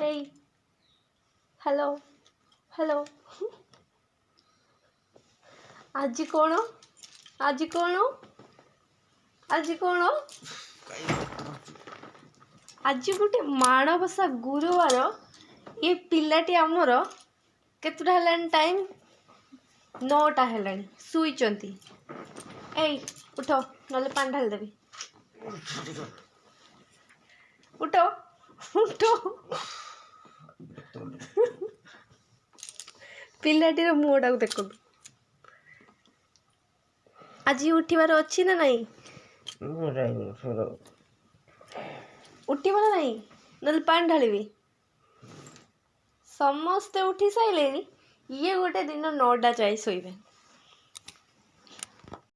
এই hello hello ଆଜି କ'ଣ ଆଜି କ'ଣ ଆଜି କ'ଣ ଆଜି ଗୋଟେ ମାଣବସା ଗୁରୁବାର। ଏ ପିଲାଟି ଆମର କେତେଟା ହେଲାଣି ଟାଇମ୍ 9ଟା ହେଲାଣି ଶୋଇଛନ୍ତି। ଏଇ ଉଠ ନହେଲେ ପାଣି ଢାଳିଦେବି। ଉଠ ଉଠ। ପିଲାଟିର ମୁହଁଟାକୁ ଦେଖନ୍ତୁ। ଆଜି ଉଠିବାର ଅଛି ନା ନାଇଁ? ଉଠିବ ନା ନାଇଁ? ନହେଲେ ପାଣି ଢାଳିବି। ସମସ୍ତେ ଉଠି ସାରିଲେଣି, ଇଏ ଗୋଟେ ଦିନ 9ଟା ଯାଇ ଶୋଇବେ।